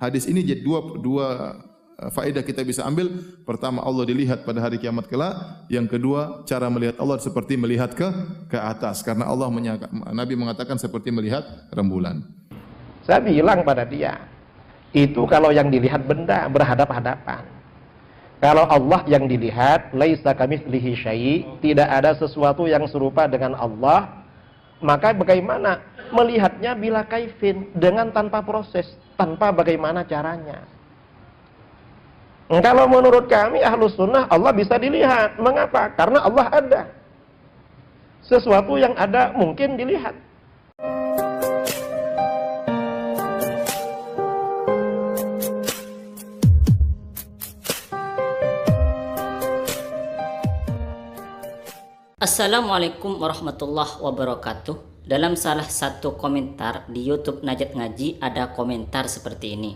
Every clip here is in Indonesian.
hadis ini jadi dua faedah kita bisa ambil. Pertama, Allah dilihat pada hari kiamat kelak. Yang kedua, cara melihat Allah seperti melihat ke atas, karena Nabi mengatakan seperti melihat rembulan. Saya bilang pada dia, itu kalau yang dilihat benda berhadap-hadapan. Kalau Allah yang dilihat, laisa kamitslihi syai', tidak ada sesuatu yang serupa dengan Allah, maka bagaimana melihatnya bila kaifin, dengan tanpa proses, tanpa bagaimana caranya. Kalau menurut kami Ahlus Sunnah, Allah bisa dilihat. Mengapa? Karena Allah ada. Sesuatu yang ada mungkin dilihat. Assalamualaikum warahmatullahi wabarakatuh. Dalam salah satu komentar di YouTube Najat Ngaji ada komentar seperti ini.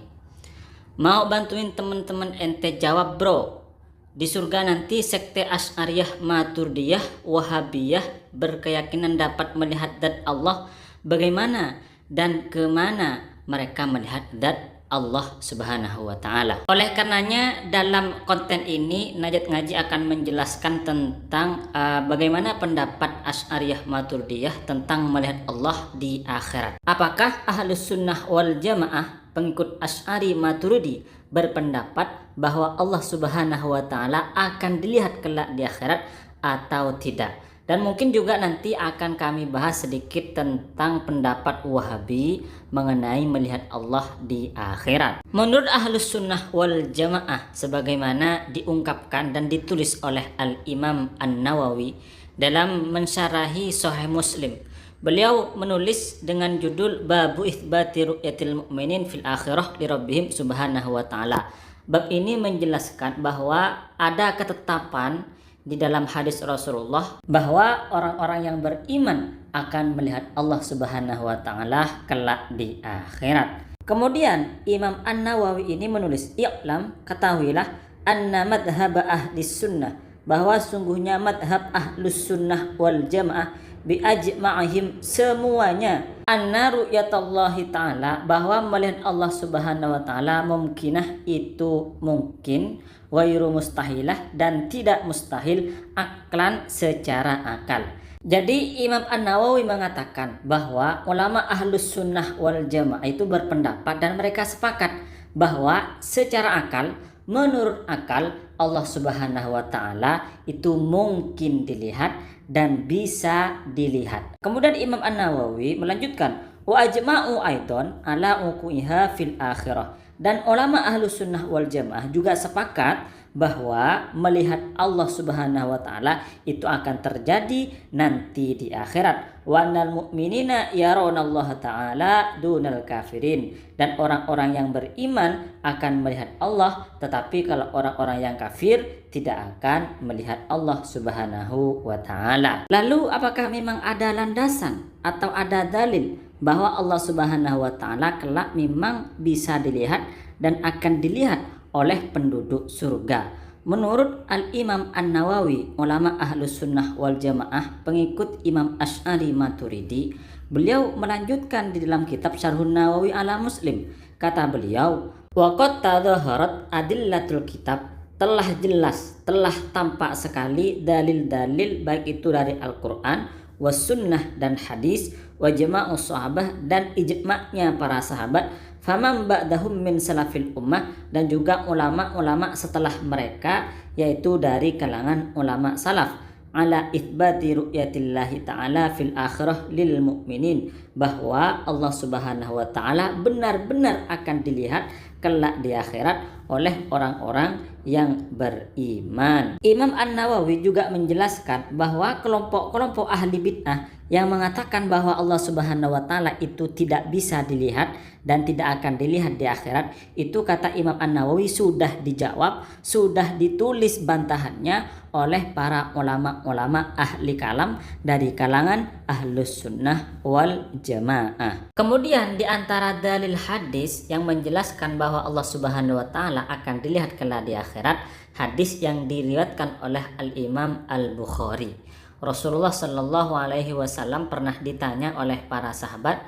Mau bantuin teman-teman ente jawab bro. Di surga nanti sekte Asy'ariyah, Maturidiyah, Wahabiyah berkeyakinan dapat melihat zat Allah. Bagaimana dan kemana mereka melihat zat Allah Subhanahu wa Ta'ala? Oleh karenanya dalam konten ini Najat Ngaji akan menjelaskan tentang bagaimana pendapat Asy'ariyah, Maturidiyah tentang melihat Allah di akhirat. Apakah Ahlus Sunnah wal Jamaah pengikut Asy'ari Maturidi berpendapat bahwa Allah Subhanahu wa Ta'ala akan dilihat kelak di akhirat atau tidak? Dan mungkin juga nanti akan kami bahas sedikit tentang pendapat Wahabi mengenai melihat Allah di akhirat. Menurut Ahlus Sunnah wal Jamaah, sebagaimana diungkapkan dan ditulis oleh Al-Imam An-Nawawi dalam mensyarahi Sahih Muslim, beliau menulis dengan judul Babu Itsbati Ru'yatil Mu'minin fil Akhirah li Rabbihim Subhanahu wa Ta'ala. Bab ini menjelaskan bahwa ada ketetapan di dalam hadis Rasulullah bahwa orang-orang yang beriman akan melihat Allah Subhanahu wa Ta'ala kelak di akhirat. Kemudian Imam An-Nawawi ini menulis, "I'lam, ketahuilah, anna madhhab ahlis sunnah, bahwa sungguhnya madhab ahlus sunnah wal jamaah biajma'ihim semuanya, anna ru'yatallahi ta'ala, bahwa melihat Allah Subhanahu wa Ta'ala mungkinah, itu mungkin, wairu mustahilah, dan tidak mustahil, aklan, secara akal." Jadi Imam An-Nawawi mengatakan bahwa ulama ahlus sunnah wal jamaah itu berpendapat dan mereka sepakat bahwa secara akal, menurut akal, Allah Subhanahu wa Ta'ala itu mungkin dilihat dan bisa dilihat. Kemudian Imam An-Nawawi melanjutkan, wa ajma'u aidan ala uqiha fil akhirah, dan ulama ahlus sunnah wal jamaah juga sepakat bahwa melihat Allah Subhanahu wa Ta'ala itu akan terjadi nanti di akhirat. Wa annal mu'minina yarawnallaha ta'ala dunal kafirin, dan orang-orang yang beriman akan melihat Allah, tetapi kalau orang-orang yang kafir tidak akan melihat Allah Subhanahu wa Ta'ala. Lalu apakah memang ada landasan atau ada dalil bahwa Allah Subhanahu wa Ta'ala kelak memang bisa dilihat dan akan dilihat oleh penduduk surga? Menurut Al-Imam An-Nawawi, ulama ahlus sunnah wal jamaah pengikut Imam Asy'ari Maturidi, beliau melanjutkan di dalam kitab Syarhun Nawawi ala Muslim. Kata beliau, waqad tadhaharat adillatul kitab, telah jelas, telah tampak sekali dalil-dalil baik itu dari Al-Quran, was sunnah dan hadis, wa jama'us sahabah, dan ijma'nya para sahabat, faman ba'dahum min salafil ummah, dan juga ulama-ulama setelah mereka yaitu dari kalangan ulama salaf, ala itsbati ru'yatillahi ta'ala fil akhirah lil mu'minin, bahwa Allah Subhanahu wa Ta'ala benar-benar akan dilihat kelak di akhirat oleh orang-orang yang beriman. Imam An-Nawawi juga menjelaskan bahwa kelompok-kelompok ahli bid'ah yang mengatakan bahwa Allah Subhanahu wa Ta'ala itu tidak bisa dilihat dan tidak akan dilihat di akhirat, itu kata Imam An-Nawawi sudah dijawab, sudah ditulis bantahannya oleh para ulama-ulama ahli kalam dari kalangan ahlus sunnah wal jamaah. Kemudian di antara dalil hadis yang menjelaskan bahwa Allah Subhanahu wa Ta'ala akan dilihat kelak di akhirat, hadis yang diriwayatkan oleh Al-Imam Al-Bukhari. Rasulullah Shallallahu Alaihi Wasallam pernah ditanya oleh para sahabat,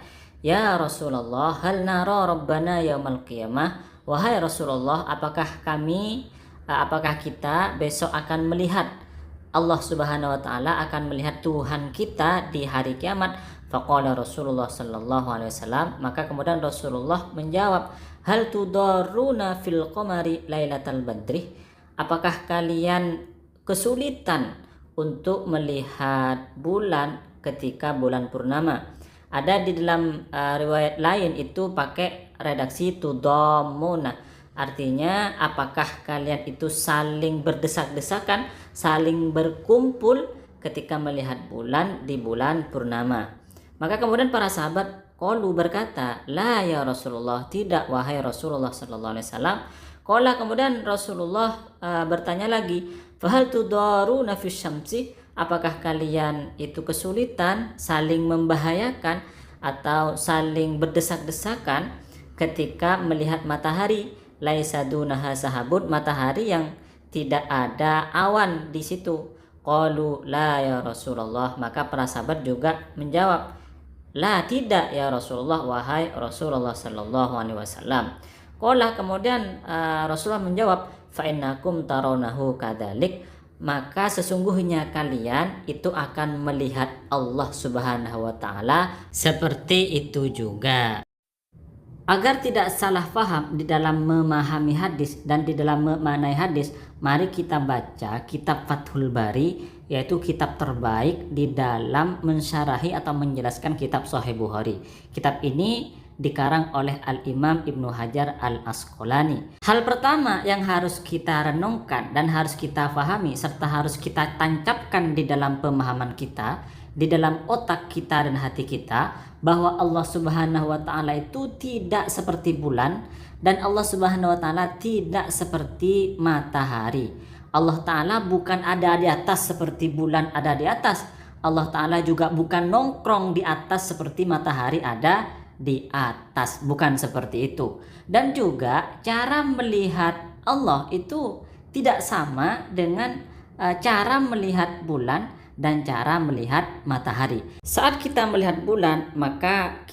"Ya Rasulullah, hal nara rabbana yaumal qiyamah?" Wahai Rasulullah, apakah kita besok akan melihat Allah Subhanahu wa taala, akan melihat Tuhan kita di hari kiamat? Faqala Rasulullah sallallahu alaihi wasallam, maka kemudian Rasulullah menjawab, "Hal tudarruna fil qamari lailatal badri?" Apakah kalian kesulitan untuk melihat bulan ketika bulan purnama? Ada di dalam riwayat lain itu pakai redaksi tudammuna. Artinya apakah kalian itu saling berdesak-desakan, saling berkumpul ketika melihat bulan di bulan purnama? Maka kemudian para sahabat qalu berkata, "La ya Rasulullah," tidak wahai Rasulullah sallallahu alaihi wasallam. Qala, kemudian Rasulullah bertanya lagi, "Fahal tudaruna fis syamsi?" Apakah kalian itu kesulitan, saling membahayakan atau saling berdesak-desakan ketika melihat matahari? Laisa dunaha sahabun, matahari yang tidak ada awan di situ. Qalu la ya Rasulullah, maka para sahabat juga menjawab, "La, tidak ya Rasulullah, wahai Rasulullah sallallahu alaihi wasallam." Qala, kemudian Rasulullah menjawab, "Fa innakum tarawnahu kadzalik," maka sesungguhnya kalian itu akan melihat Allah Subhanahu wa taala seperti itu juga. Agar tidak salah paham di dalam memahami hadis dan di dalam memaknai hadis, mari kita baca kitab Fathul Bari, yaitu kitab terbaik di dalam mensyarahi atau menjelaskan kitab Sahih Bukhari. Kitab ini dikarang oleh Al-Imam Ibnu Hajar Al-Asqalani. Hal pertama yang harus kita renungkan dan harus kita pahami serta harus kita tancapkan di dalam pemahaman kita, di dalam otak kita dan hati kita, bahwa Allah Subhanahu wa taala itu tidak seperti bulan dan Allah Subhanahu wa taala tidak seperti matahari. Allah taala bukan ada di atas seperti bulan ada di atas. Allah taala juga bukan nongkrong di atas seperti matahari ada di atas, bukan seperti itu. Dan juga cara melihat Allah itu tidak sama dengan cara melihat bulan dan cara melihat matahari. Saat kita melihat bulan, maka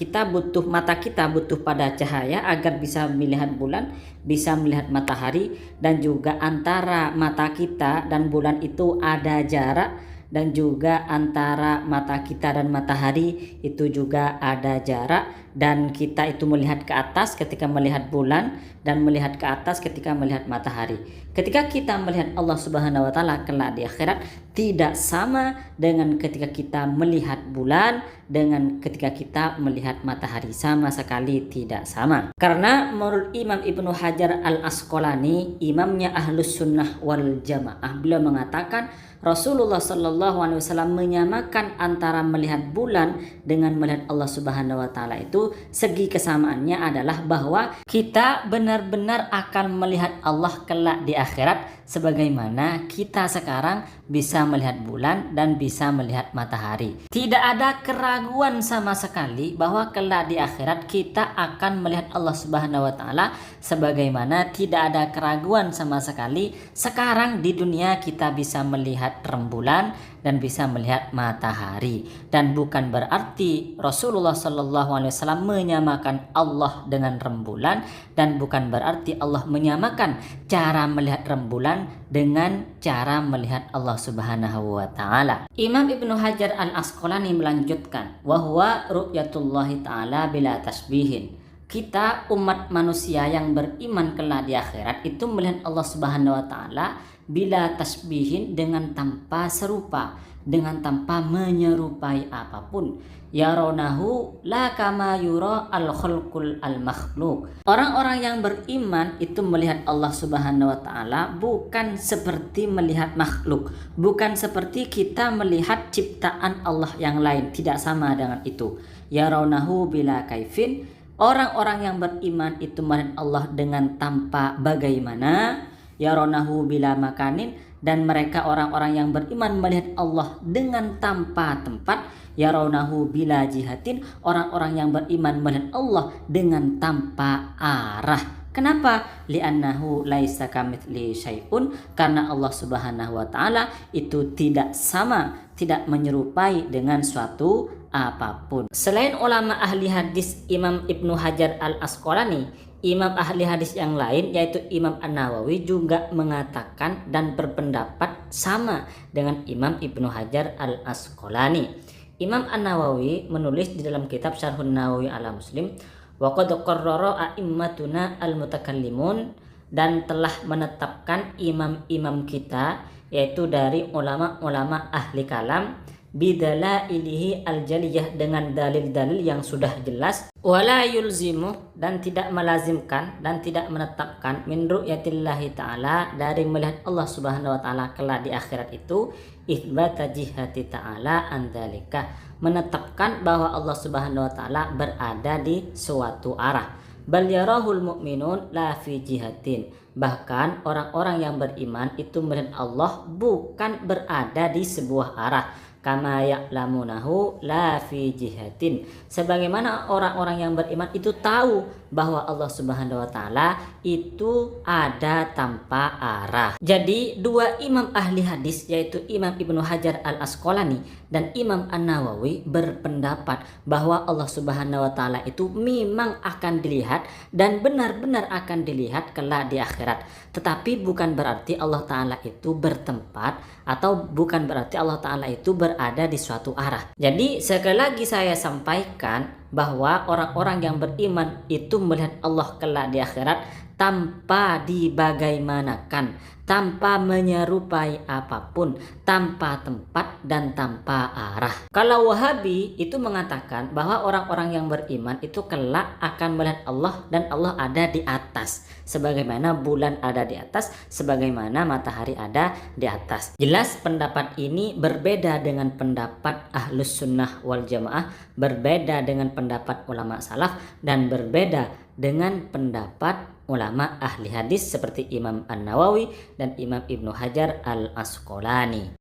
mata kita butuh pada cahaya agar bisa melihat bulan, bisa melihat matahari, dan juga antara mata kita dan bulan itu ada jarak, dan juga antara mata kita dan matahari itu juga ada jarak, dan kita itu melihat ke atas ketika melihat bulan dan melihat ke atas ketika melihat matahari. Ketika kita melihat Allah Subhanahu wa taala kelak di akhirat tidak sama dengan ketika kita melihat bulan dengan ketika kita melihat matahari, sama sekali tidak sama. Karena menurut Imam Ibnu Hajar Al-Asqalani, imamnya Ahlus Sunnah wal Jamaah, beliau mengatakan Rasulullah sallallahu alaihi wasallam menyamakan antara melihat bulan dengan melihat Allah Subhanahu wa taala itu, segi kesamaannya adalah bahwa kita benar-benar akan melihat Allah kelak di akhirat sebagaimana kita sekarang bisa melihat bulan dan bisa melihat matahari. Tidak ada keraguan sama sekali bahwa kelak di akhirat kita akan melihat Allah Subhanahu wa taala sebagaimana tidak ada keraguan sama sekali sekarang di dunia kita bisa melihat rembulan dan bisa melihat matahari. Dan bukan berarti Rasulullah sallallahu alaihi wasallam menyamakan Allah dengan rembulan, dan bukan berarti Allah menyamakan cara melihat rembulan dengan cara melihat Allah Subhanahu wa taala. Imam Ibnu Hajar Al-Asqalani melanjutkan, wa huwa ru'yatullahi taala bila tasbihin. Kita umat manusia yang beriman kelak di akhirat itu melihat Allah Subhanahu wa taala bila tasbihin, dengan tanpa serupa, dengan tanpa menyerupai apapun. Yaronahu la kama yura al-khulqul al-makhluk. Orang-orang yang beriman itu melihat Allah Subhanahu wa taala bukan seperti melihat makhluk, bukan seperti kita melihat ciptaan Allah yang lain, tidak sama dengan itu. Yaronahu bila kaifin. Orang-orang yang beriman itu melihat Allah dengan tanpa bagaimana. Yaronahu bila makanin. Dan mereka orang-orang yang beriman melihat Allah dengan tanpa tempat. Yaronahu bila jihatin. Orang-orang yang beriman melihat Allah dengan tanpa arah. Kenapa? Li'annahu laisa kamitslihi syai'un, karena Allah Subhanahu wa taala itu tidak sama, tidak menyerupai dengan suatu apapun. Selain ulama ahli hadis Imam Ibnu Hajar Al-Asqalani, imam ahli hadis yang lain yaitu Imam An-Nawawi juga mengatakan dan berpendapat sama dengan Imam Ibnu Hajar Al-Asqalani. Imam An-Nawawi menulis di dalam kitab Syarhun Nawawi ala Muslim, wa qad qarrara a'immatuna al-mutakallimun, dan telah menetapkan imam-imam kita yaitu dari ulama-ulama ahli kalam, bidalailihi al-jaliyah, dengan dalil-dalil yang sudah jelas, wala yulzimu, dan tidak melazimkan dan tidak menetapkan, min ru'yatillahi ta'ala, dari melihat Allah Subhanahu wa taala kelak di akhirat itu, itsbata jihati ta'ala andalika, menetapkan bahwa Allah Subhanahu wa taala berada di suatu arah. Bal yarahul mu'minun la fi jihatin, bahkan orang-orang yang beriman itu melihat Allah bukan berada di sebuah arah, kama ya'lamunahu la fi jihatin, sebagaimana orang-orang yang beriman itu tahu bahwa Allah Subhanahu wa taala itu ada tanpa arah. Jadi dua imam ahli hadis yaitu Imam Ibnu Hajar Al-Asqalani dan Imam An-Nawawi berpendapat bahwa Allah Subhanahu wa taala itu memang akan dilihat dan benar-benar akan dilihat kelak di akhirat. Tetapi bukan berarti Allah taala itu bertempat, atau bukan berarti Allah taala itu berada di suatu arah. Jadi sekali lagi saya sampaikan bahwa orang-orang yang beriman itu melihat Allah kelak di akhirat tanpa dibagaimanakan, tanpa menyerupai apapun, tanpa tempat dan tanpa arah. Kalau Wahabi itu mengatakan bahwa orang-orang yang beriman itu kelak akan melihat Allah dan Allah ada di atas, sebagaimana bulan ada di atas, sebagaimana matahari ada di atas. Jelas pendapat ini berbeda dengan pendapat Ahlus Sunnah wal Jamaah, berbeda dengan pendapat ulama salaf, dan berbeda dengan pendapat ulama ahli hadis seperti Imam An-Nawawi dan Imam Ibnu Hajar Al-Asqalani.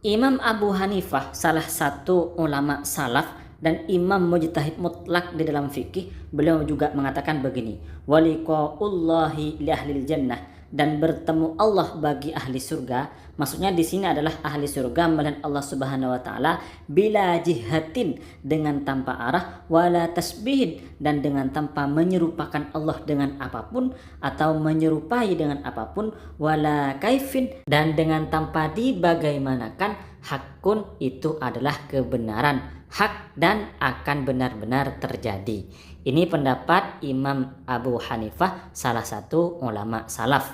Imam Abu Hanifah, salah satu ulama salaf dan imam mujtahid mutlak di dalam fikih, beliau juga mengatakan begini, waliqaullahi li ahlil jannah, dan bertemu Allah bagi ahli surga. Maksudnya di sini adalah ahli surga melihat Allah Subhanahu wa taala bila jihatin, dengan tanpa arah, wala tasbihin, dan dengan tanpa menyerupakan Allah dengan apapun atau menyerupai dengan apapun, wala kaifin, dan dengan tanpa dibagaimanakan, hakun, itu adalah kebenaran, hak dan akan benar-benar terjadi. Ini pendapat Imam Abu Hanifah, salah satu ulama salaf.